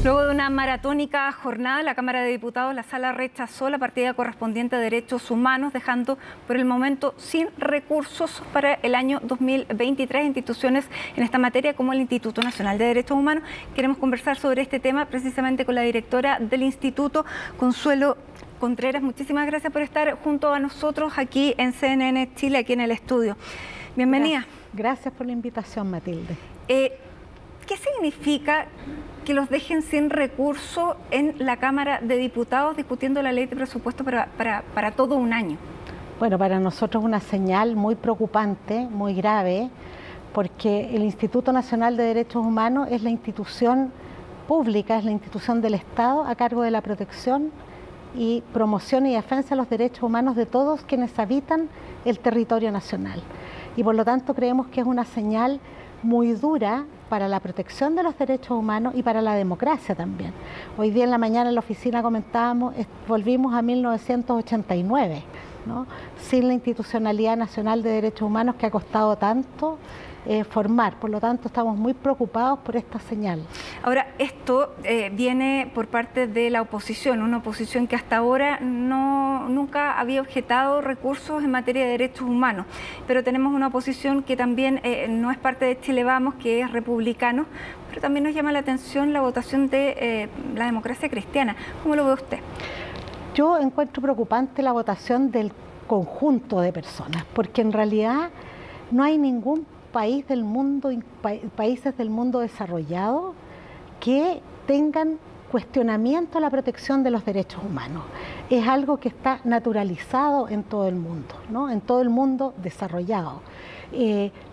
Luego de una maratónica jornada, la Cámara de Diputados, la Sala rechazó la partida correspondiente a derechos humanos, dejando por el momento sin recursos para el año 2023 instituciones en esta materia como el Instituto Nacional de Derechos Humanos. Queremos conversar sobre este tema precisamente con la directora del Instituto, Consuelo Contreras. Muchísimas gracias por estar junto a nosotros aquí en CNN Chile, aquí en el estudio. Bienvenida. Gracias por la invitación, Matilde. ¿Qué significa que los dejen sin recursos en la Cámara de Diputados discutiendo la ley de presupuesto para todo un año? Bueno, para nosotros es una señal muy preocupante, muy grave, porque el Instituto Nacional de Derechos Humanos es la institución pública, es la institución del Estado a cargo de la protección y promoción y defensa de los derechos humanos de todos quienes habitan el territorio nacional. Y por lo tanto creemos que es una señal muy dura para la protección de los derechos humanos y para la democracia también. Hoy día en la mañana en la oficina comentábamos, volvimos a 1989, ¿no? Sin la institucionalidad nacional de derechos humanos que ha costado tanto formar. Por lo tanto, estamos muy preocupados por esta señal. Ahora, esto viene por parte de la oposición, una oposición que hasta ahora nunca había objetado recursos en materia de derechos humanos, pero tenemos una oposición que también no es parte de Chile Vamos, que es republicano, pero también nos llama la atención la votación de la democracia cristiana. ¿Cómo lo ve usted? Yo encuentro preocupante la votación del conjunto de personas, porque en realidad no hay ningún país del mundo, países del mundo desarrollado que tengan cuestionamiento a la protección de los derechos humanos. Es algo que está naturalizado en todo el mundo, ¿no? En todo el mundo desarrollado.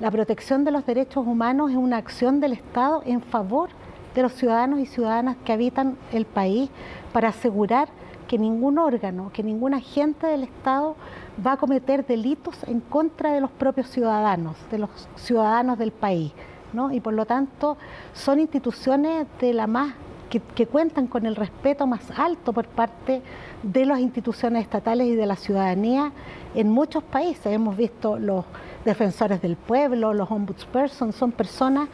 La protección de los derechos humanos es una acción del Estado en favor de los ciudadanos y ciudadanas que habitan el país para asegurar que ningún órgano, que ningún agente del Estado va a cometer delitos en contra de los propios ciudadanos, de los ciudadanos del país, ¿no? Y por lo tanto son instituciones de la más que cuentan con el respeto más alto por parte de las instituciones estatales y de la ciudadanía en muchos países. Hemos visto los defensores del pueblo, los ombudspersons, son personas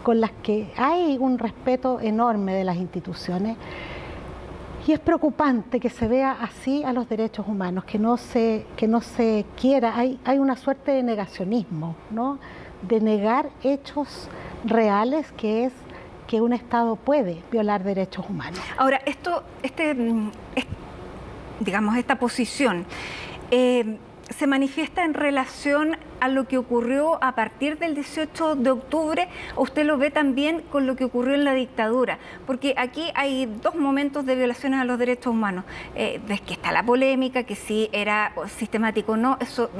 con las que hay un respeto enorme de las instituciones. Y es preocupante que se vea así a los derechos humanos, que no se quiera, hay una suerte de negacionismo, ¿no? De negar hechos reales, que es que un Estado puede violar derechos humanos. Ahora, esta posición se manifiesta en relación a lo que ocurrió a partir del 18 de octubre, o usted lo ve también con lo que ocurrió en la dictadura, porque aquí hay dos momentos de violaciones a los derechos humanos. Ves que está la polémica, que si era sistemático o no, eso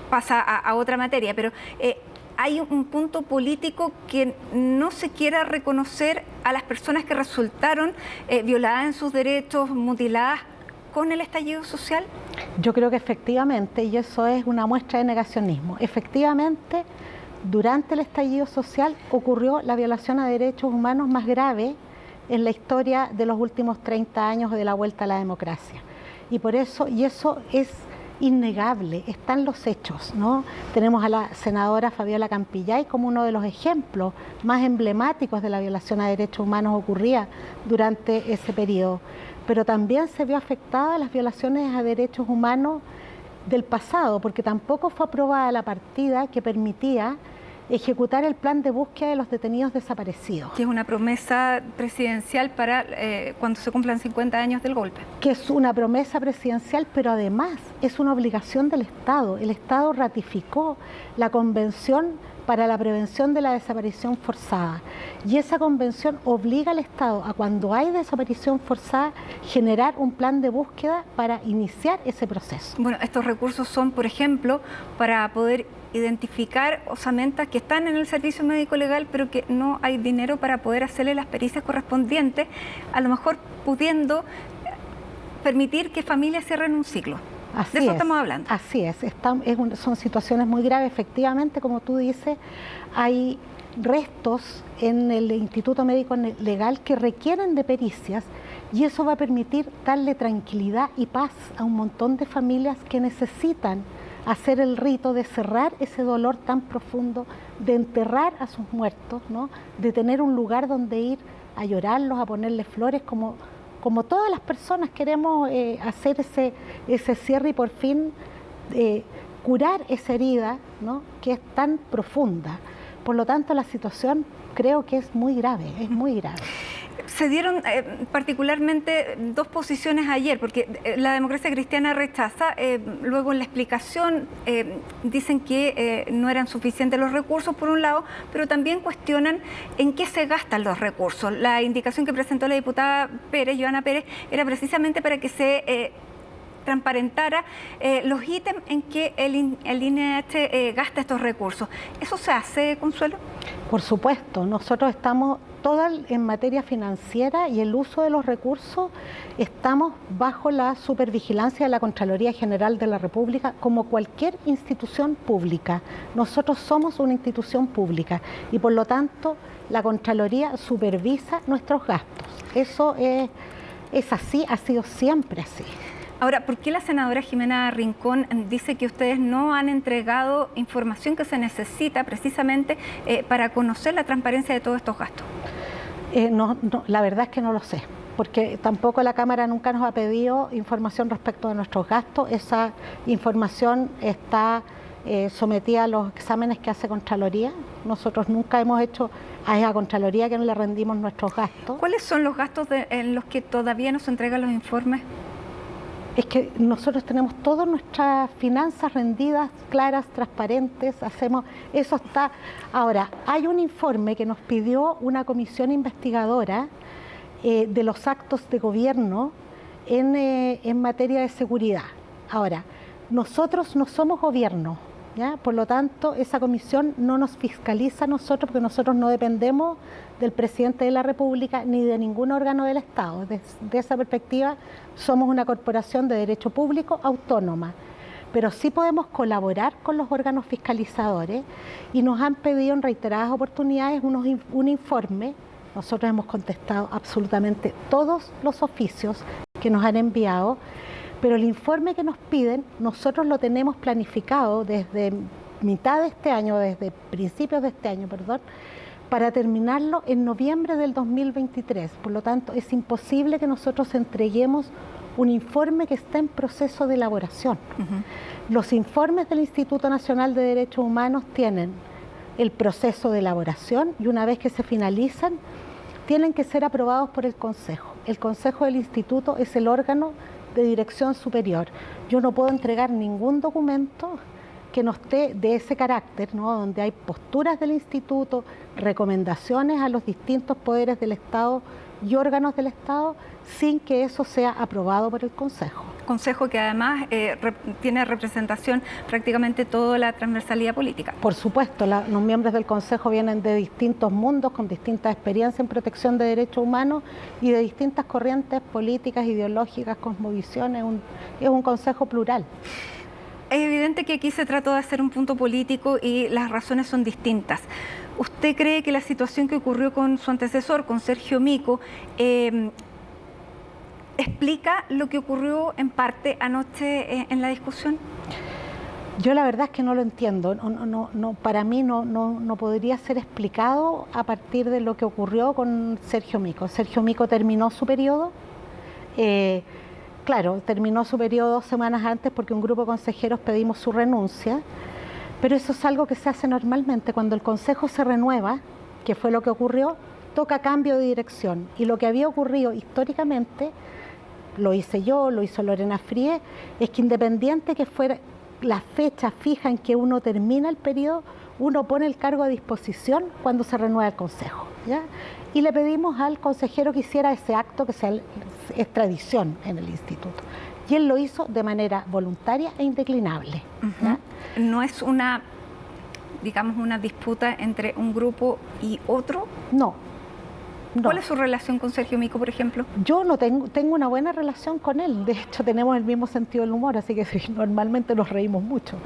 pasa a otra materia, pero hay un punto político que no se quiera reconocer a las personas que resultaron violadas en sus derechos, mutiladas con el estallido social. Yo creo que efectivamente, y eso es una muestra de negacionismo, efectivamente durante el estallido social ocurrió la violación a derechos humanos más grave en la historia de los últimos 30 años de la vuelta a la democracia. Y por eso, y eso es innegable, están los hechos, ¿no? Tenemos a la senadora Fabiola Campillay como uno de los ejemplos más emblemáticos de la violación a derechos humanos ocurrida durante ese periodo. Pero también se vio afectada las violaciones a derechos humanos del pasado, porque tampoco fue aprobada la partida que permitía ejecutar el plan de búsqueda de los detenidos desaparecidos. Que es una promesa presidencial para cuando se cumplan 50 años del golpe. Que es una promesa presidencial, pero además es una obligación del Estado. El Estado ratificó la Convención para la Prevención de la Desaparición Forzada. Y esa convención obliga al Estado a, cuando hay desaparición forzada, generar un plan de búsqueda para iniciar ese proceso. Bueno, estos recursos son, por ejemplo, para poder identificar osamentas que están en el servicio médico legal, pero que no hay dinero para poder hacerle las pericias correspondientes, a lo mejor pudiendo permitir que familias cierren un ciclo. De eso estamos hablando. Así es, son situaciones muy graves. Efectivamente, como tú dices, hay restos en el Instituto Médico Legal que requieren de pericias, y eso va a permitir darle tranquilidad y paz a un montón de familias que necesitan hacer el rito de cerrar ese dolor tan profundo, de enterrar a sus muertos, ¿no? De tener un lugar donde ir a llorarlos, a ponerles flores, como todas las personas queremos hacer ese cierre y por fin curar esa herida, ¿no? Que es tan profunda. Por lo tanto, la situación creo que es muy grave, es muy grave. Se dieron particularmente dos posiciones ayer, porque la Democracia Cristiana rechaza, luego en la explicación dicen que no eran suficientes los recursos por un lado, pero también cuestionan en qué se gastan los recursos. La indicación que presentó la diputada Pérez, Joana Pérez, era precisamente para que se transparentara los ítems en que el INEH gasta estos recursos. ¿Eso se hace, Consuelo? Por supuesto, nosotros estamos en materia financiera y el uso de los recursos, estamos bajo la supervigilancia de la Contraloría General de la República como cualquier institución pública. Nosotros somos una institución pública y por lo tanto la Contraloría supervisa nuestros gastos. Eso es así, ha sido siempre así. Ahora, ¿por qué la senadora Jimena Rincón dice que ustedes no han entregado información que se necesita precisamente para conocer la transparencia de todos estos gastos? No, la verdad es que no lo sé, porque tampoco la Cámara nunca nos ha pedido información respecto de nuestros gastos. Esa información está sometida a los exámenes que hace Contraloría. Nosotros nunca hemos hecho a esa Contraloría que no le rendimos nuestros gastos. ¿Cuáles son los gastos en los que todavía no se entregan los informes? Es que nosotros tenemos todas nuestras finanzas rendidas, claras, transparentes, eso está. Ahora, hay un informe que nos pidió una comisión investigadora de los actos de gobierno en materia de seguridad. Ahora, nosotros no somos gobierno, ¿ya? Por lo tanto, esa comisión no nos fiscaliza a nosotros, porque nosotros no dependemos del presidente de la República ni de ningún órgano del Estado. Desde esa perspectiva, somos una corporación de derecho público autónoma, pero sí podemos colaborar con los órganos fiscalizadores y nos han pedido en reiteradas oportunidades un informe. Nosotros hemos contestado absolutamente todos los oficios que nos han enviado, pero el informe que nos piden, nosotros lo tenemos planificado desde mitad de este año, desde principios de este año, perdón, para terminarlo en noviembre del 2023. Por lo tanto, es imposible que nosotros entreguemos un informe que está en proceso de elaboración. Los informes del Instituto Nacional de Derechos Humanos tienen el proceso de elaboración y una vez que se finalizan, tienen que ser aprobados por el Consejo. El Consejo del Instituto es el órgano de dirección superior. Yo no puedo entregar ningún documento que no esté de ese carácter, ¿no? Donde hay posturas del instituto, recomendaciones a los distintos poderes del Estado y órganos del Estado, sin que eso sea aprobado por el Consejo. Consejo que además tiene representación prácticamente toda la transversalidad política. Por supuesto, los miembros del Consejo vienen de distintos mundos, con distintas experiencias en protección de derechos humanos y de distintas corrientes políticas, ideológicas, cosmovisiones. Es un Consejo plural. Es evidente que aquí se trató de hacer un punto político y las razones son distintas. ¿Usted cree que la situación que ocurrió con su antecesor, con Sergio Mico, explica lo que ocurrió en parte anoche en la discusión? Yo la verdad es que no lo entiendo. Para mí no podría ser explicado a partir de lo que ocurrió con Sergio Mico. Sergio Mico terminó su periodo. Claro, terminó su periodo 2 semanas antes porque un grupo de consejeros pedimos su renuncia, pero eso es algo que se hace normalmente. Cuando el Consejo se renueva, que fue lo que ocurrió, toca cambio de dirección. Y lo que había ocurrido históricamente, lo hice yo, lo hizo Lorena Frie, es que independiente que fuera la fecha fija en que uno termina el periodo, uno pone el cargo a disposición cuando se renueva el Consejo, ¿ya? Y le pedimos al consejero que hiciera ese acto que es tradición en el instituto. Y él lo hizo de manera voluntaria e indeclinable. ¿Ya? ¿No es una disputa entre un grupo y otro? No. ¿Cuál es su relación con Sergio Mico, por ejemplo? Yo no tengo una buena relación con él. De hecho, tenemos el mismo sentido del humor, así que normalmente nos reímos mucho.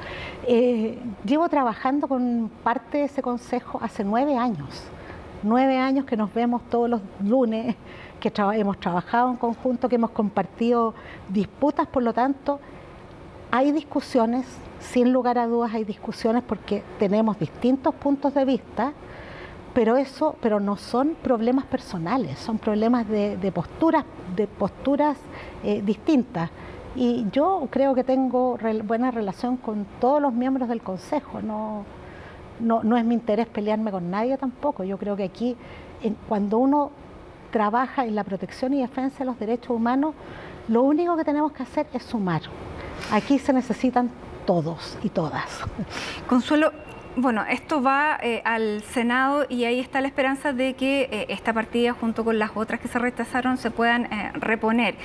Llevo trabajando con parte de ese consejo hace 9 años. 9 años que nos vemos todos los lunes, que hemos trabajado en conjunto, que hemos compartido disputas. Por lo tanto, hay discusiones, sin lugar a dudas hay discusiones porque tenemos distintos puntos de vista, pero no son problemas personales, son problemas de posturas distintas. Y yo creo que tengo buena relación con todos los miembros del Consejo, no es mi interés pelearme con nadie tampoco. Yo creo que aquí, cuando uno trabaja en la protección y defensa de los derechos humanos, lo único que tenemos que hacer es sumar. Aquí se necesitan todos y todas. Consuelo, bueno, esto va al Senado y ahí está la esperanza de que esta partida, junto con las otras que se rechazaron, se puedan reponer.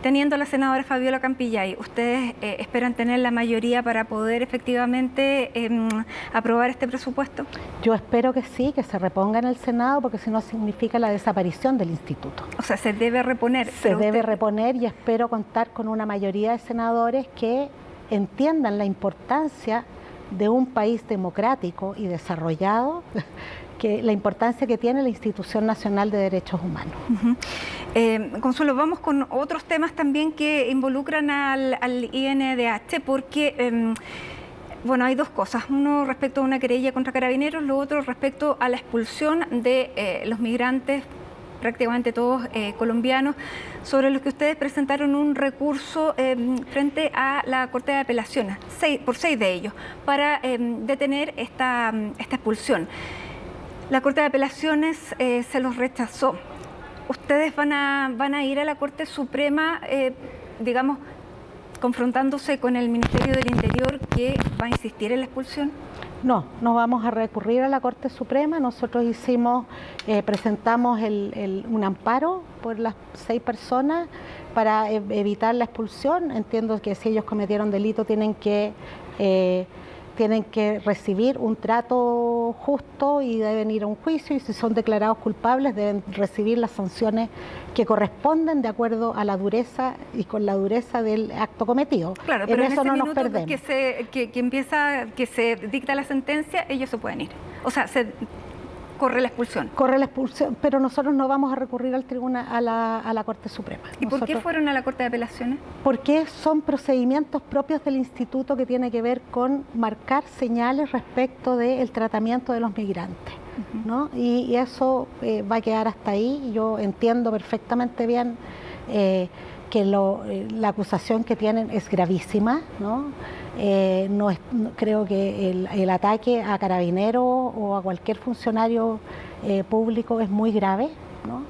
Teniendo a la senadora Fabiola Campillay, ¿ustedes esperan tener la mayoría para poder efectivamente aprobar este presupuesto? Yo espero que sí, que se reponga en el Senado, porque si no significa la desaparición del instituto. O sea, se debe reponer. Se debe reponer y espero contar con una mayoría de senadores que entiendan la importancia de un país democrático y desarrollado, que la importancia que tiene la Institución Nacional de Derechos Humanos. Consuelo, vamos con otros temas también que involucran al INDH, porque bueno, hay dos cosas, uno respecto a una querella contra Carabineros, lo otro respecto a la expulsión de los migrantes, prácticamente todos colombianos, sobre los que ustedes presentaron un recurso frente a la Corte de Apelaciones, por 6 de ellos, para detener esta expulsión. La Corte de Apelaciones se los rechazó. ¿Ustedes van a ir a la Corte Suprema, digamos, confrontándose con el Ministerio del Interior, que va a insistir en la expulsión? No vamos a recurrir a la Corte Suprema. Nosotros presentamos un amparo por las 6 personas para evitar la expulsión. Entiendo que si ellos cometieron delito tienen que recibir un trato justo y deben ir a un juicio, y si son declarados culpables deben recibir las sanciones que corresponden de acuerdo a la dureza y con la dureza del acto cometido. Claro, pero en eso ese no nos minuto perdemos. Que se dicta la sentencia, ellos se pueden ir. O sea, corre la expulsión. Corre la expulsión, pero nosotros no vamos a recurrir al tribunal, a la Corte Suprema. ¿Y por qué fueron a la Corte de Apelaciones? Porque son procedimientos propios del instituto que tiene que ver con marcar señales respecto del tratamiento de los migrantes, ¿no? Y eso va a quedar hasta ahí. Yo entiendo perfectamente bien que la acusación que tienen es gravísima, ¿no? Creo que el ataque a Carabineros o a cualquier funcionario público es muy grave, ¿no?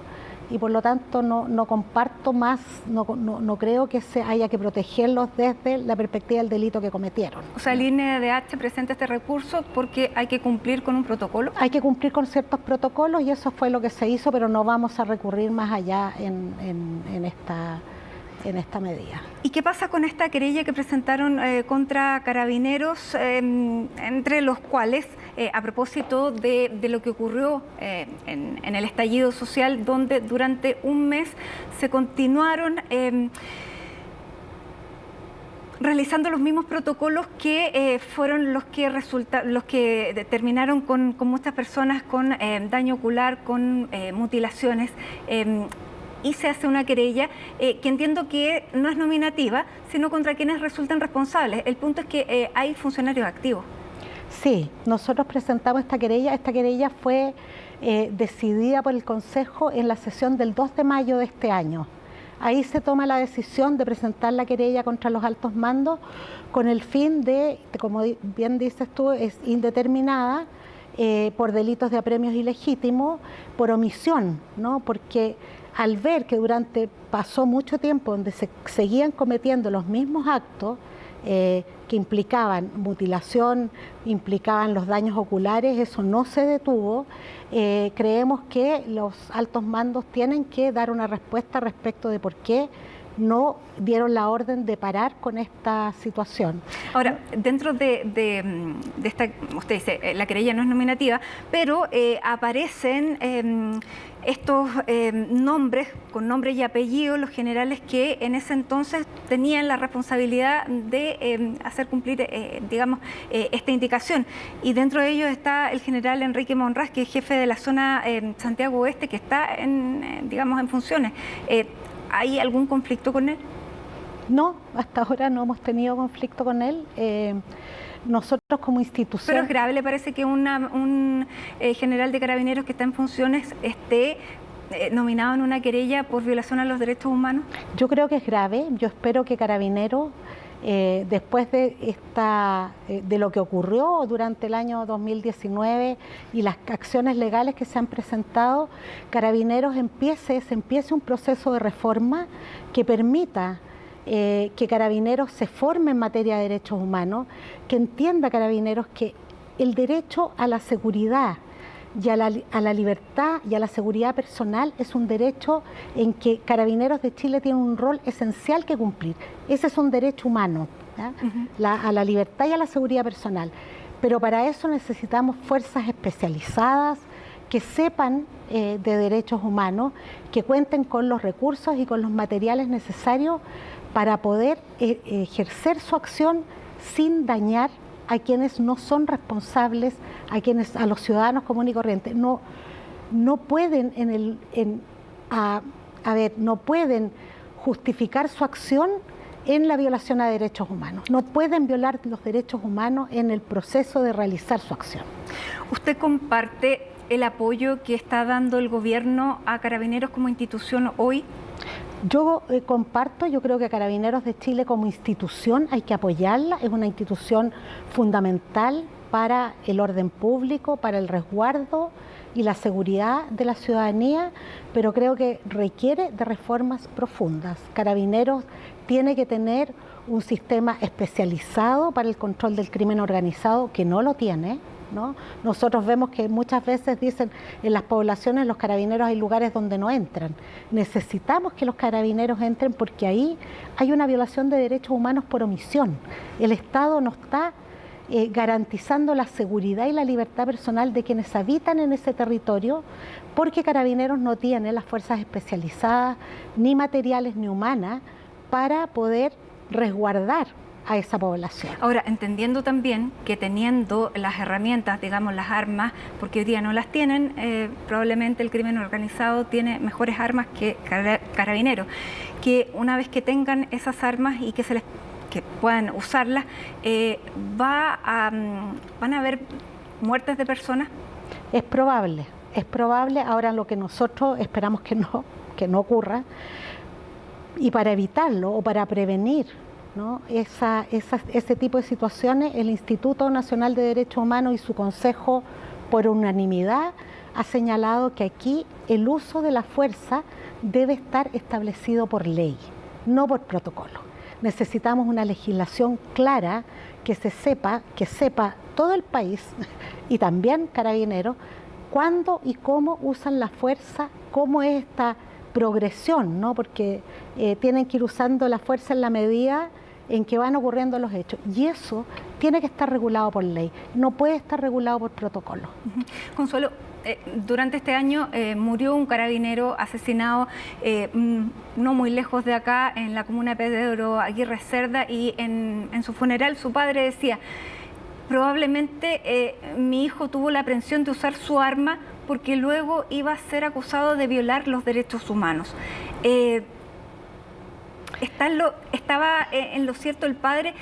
Y por lo tanto no comparto más, no creo que haya que protegerlos desde la perspectiva del delito que cometieron. O sea, el INDH presenta este recurso porque hay que cumplir con un protocolo. Hay que cumplir con ciertos protocolos y eso fue lo que se hizo, pero no vamos a recurrir más allá en esta medida. ¿Y qué pasa con esta querella que presentaron contra Carabineros, entre los cuales, a propósito de lo que ocurrió en el estallido social, donde durante un mes se continuaron realizando los mismos protocolos que fueron los que terminaron con muchas personas con daño ocular, con mutilaciones? Y se hace una querella que entiendo que no es nominativa, sino contra quienes resultan responsables. El punto es que hay funcionarios activos. Sí, nosotros presentamos esta querella. Esta querella fue decidida por el Consejo en la sesión del 2 de mayo de este año. Ahí se toma la decisión de presentar la querella contra los altos mandos con el fin de, como bien dices tú, es indeterminada, por delitos de apremios ilegítimos, por omisión, ¿no? Porque al ver que pasó mucho tiempo donde se seguían cometiendo los mismos actos que implicaban mutilación, implicaban los daños oculares, eso no se detuvo, creemos que los altos mandos tienen que dar una respuesta respecto de por qué no dieron la orden de parar con esta situación. Ahora, dentro de esta, usted dice, la querella no es nominativa, pero aparecen estos nombres, con nombre y apellido, los generales que en ese entonces tenían la responsabilidad de hacer cumplir, digamos, esta indicación. Y dentro de ellos está el general Enrique Monraz, que es jefe de la zona Santiago Oeste, que está, digamos, en funciones. ¿Hay algún conflicto con él? No, hasta ahora no hemos tenido conflicto con él. Nosotros como institución... Pero es grave, ¿le parece que un general de Carabineros que está en funciones esté nominado en una querella por violación a los derechos humanos? Yo creo que es grave. Yo espero que Carabineros, después de lo que ocurrió durante el año 2019 y las acciones legales que se han presentado, Carabineros se empiece un proceso de reforma que permita que Carabineros se forme en materia de derechos humanos, que entienda Carabineros que el derecho a la seguridad y a la libertad y a la seguridad personal es un derecho en que Carabineros de Chile tiene un rol esencial que cumplir. Ese es un derecho humano, ¿ya? A la libertad y a la seguridad personal. Pero para eso necesitamos fuerzas especializadas que sepan de derechos humanos, que cuenten con los recursos y con los materiales necesarios para poder ejercer su acción sin dañar a quienes no son responsables, a los ciudadanos comunes y corrientes. No pueden no pueden justificar su acción en la violación a derechos humanos. No pueden violar los derechos humanos en el proceso de realizar su acción. ¿Usted comparte el apoyo que está dando el gobierno a Carabineros como institución hoy? Yo comparto, yo creo que Carabineros de Chile como institución hay que apoyarla, es una institución fundamental para el orden público, para el resguardo y la seguridad de la ciudadanía, pero creo que requiere de reformas profundas. Carabineros tiene que tener un sistema especializado para el control del crimen organizado, que no lo tiene, ¿no? Nosotros vemos que muchas veces dicen en las poblaciones los carabineros hay lugares donde no entran. Necesitamos que los carabineros entren porque ahí hay una violación de derechos humanos por omisión. El Estado no está garantizando la seguridad y la libertad personal de quienes habitan en ese territorio porque Carabineros no tiene las fuerzas especializadas, ni materiales ni humanas, para poder resguardar a esa población. Ahora, entendiendo también que teniendo las herramientas, digamos las armas, porque hoy día no las tienen, probablemente el crimen organizado tiene mejores armas que Carabineros, que una vez que tengan esas armas y que puedan usarlas, ¿van a haber muertes de personas? Es probable. Ahora lo que nosotros esperamos que no ocurra, y para evitarlo o para prevenir, ¿no?, ese tipo de situaciones, el Instituto Nacional de Derechos Humanos y su Consejo, por unanimidad, ha señalado que aquí el uso de la fuerza debe estar establecido por ley, no por protocolo. Necesitamos una legislación clara que sepa todo el país y también Carabineros cuándo y cómo usan la fuerza, cómo es esta progresión, ¿no? Porque tienen que ir usando la fuerza en la medida en que van ocurriendo los hechos. Y eso tiene que estar regulado por ley, no puede estar regulado por protocolo. Consuelo, durante este año murió un carabinero asesinado no muy lejos de acá, en la comuna de Pedro Aguirre Cerda, y en su funeral su padre decía: probablemente mi hijo tuvo la aprensión de usar su arma porque luego iba a ser acusado de violar los derechos humanos. ¿Estaba en lo cierto el padre?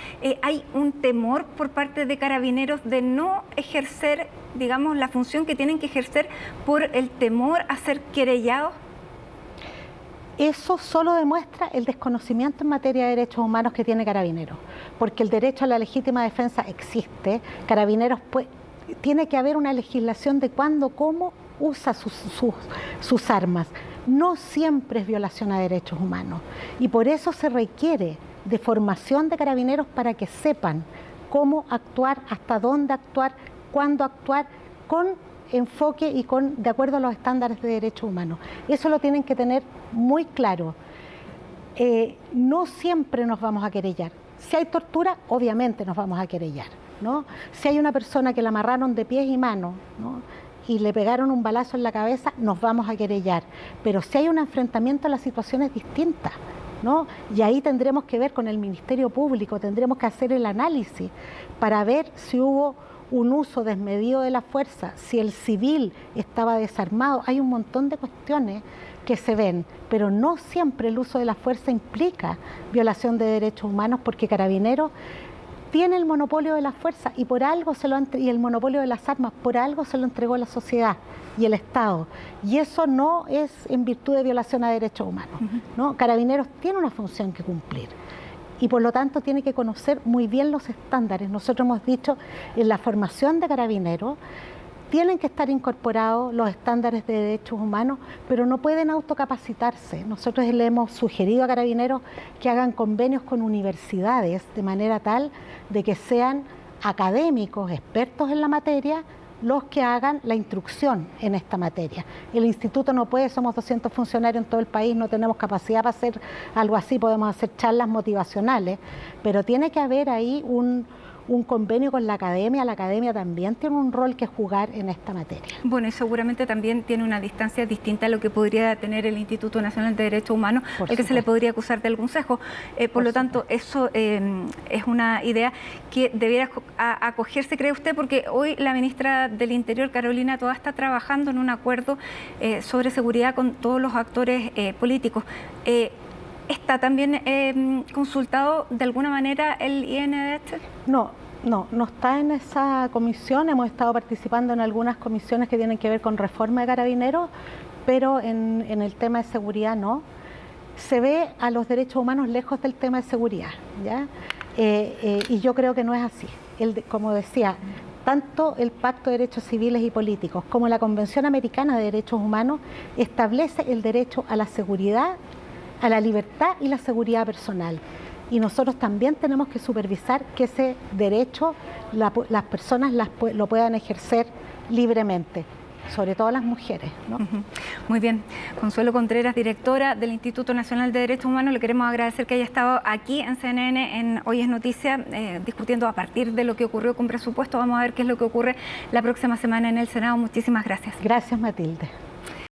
¿Hay un temor por parte de Carabineros de no ejercer, digamos, la función que tienen que ejercer por el temor a ser querellados? Eso solo demuestra el desconocimiento en materia de derechos humanos que tiene Carabineros, porque el derecho a la legítima defensa existe. Carabineros tiene que haber una legislación de cuándo, cómo usa sus armas. No siempre es violación a derechos humanos y por eso se requiere de formación de Carabineros para que sepan cómo actuar, hasta dónde actuar, cuándo actuar, con enfoque y de acuerdo a los estándares de derechos humanos. Eso lo tienen que tener muy claro. No siempre nos vamos a querellar. Si hay tortura, obviamente nos vamos a querellar, ¿no? Si hay una persona que la amarraron de pies y manos, ¿no?, y le pegaron un balazo en la cabeza, nos vamos a querellar. Pero si hay un enfrentamiento, la situación es distinta, ¿no? Y ahí tendremos que ver con el Ministerio Público, tendremos que hacer el análisis para ver si hubo un uso desmedido de la fuerza, si el civil estaba desarmado. Hay un montón de cuestiones que se ven, pero no siempre el uso de la fuerza implica violación de derechos humanos, porque Carabineros tiene el monopolio de la fuerza y por algo y el monopolio de las armas, por algo se lo entregó la sociedad y el Estado. Y eso no es en virtud de violación a derechos humanos, ¿no? Carabineros tiene una función que cumplir y por lo tanto tiene que conocer muy bien los estándares. Nosotros hemos dicho, en la formación de Carabineros tienen que estar incorporados los estándares de derechos humanos, pero no pueden autocapacitarse. Nosotros le hemos sugerido a Carabineros que hagan convenios con universidades de manera tal de que sean académicos, expertos en la materia, los que hagan la instrucción en esta materia. El instituto no puede, somos 200 funcionarios en todo el país, no tenemos capacidad para hacer algo así, podemos hacer charlas motivacionales, pero tiene que haber ahí un convenio con la academia también tiene un rol que jugar en esta materia. Bueno, y seguramente también tiene una distancia distinta a lo que podría tener el Instituto Nacional de Derechos Humanos, al que se le podría acusar de algún sesgo. Por lo tanto, eso es una idea que debiera acogerse, ¿cree usted? Porque hoy la ministra del Interior, Carolina Toá, está trabajando en un acuerdo sobre seguridad con todos los actores políticos. ¿Está también consultado de alguna manera el INDH? No está en esa comisión. Hemos estado participando en algunas comisiones que tienen que ver con reforma de Carabineros, pero en el tema de seguridad no. Se ve a los derechos humanos lejos del tema de seguridad, ¿ya? Y yo creo que no es así. Como decía, tanto el Pacto de Derechos Civiles y Políticos como la Convención Americana de Derechos Humanos establece el derecho a la seguridad, a la libertad y la seguridad personal. Y nosotros también tenemos que supervisar que ese derecho las personas lo puedan ejercer libremente, sobre todo las mujeres, ¿no? Muy bien. Consuelo Contreras, directora del Instituto Nacional de Derechos Humanos, le queremos agradecer que haya estado aquí en CNN, en Hoy es Noticia, discutiendo a partir de lo que ocurrió con presupuesto. Vamos a ver qué es lo que ocurre la próxima semana en el Senado. Muchísimas gracias. Gracias, Matilde.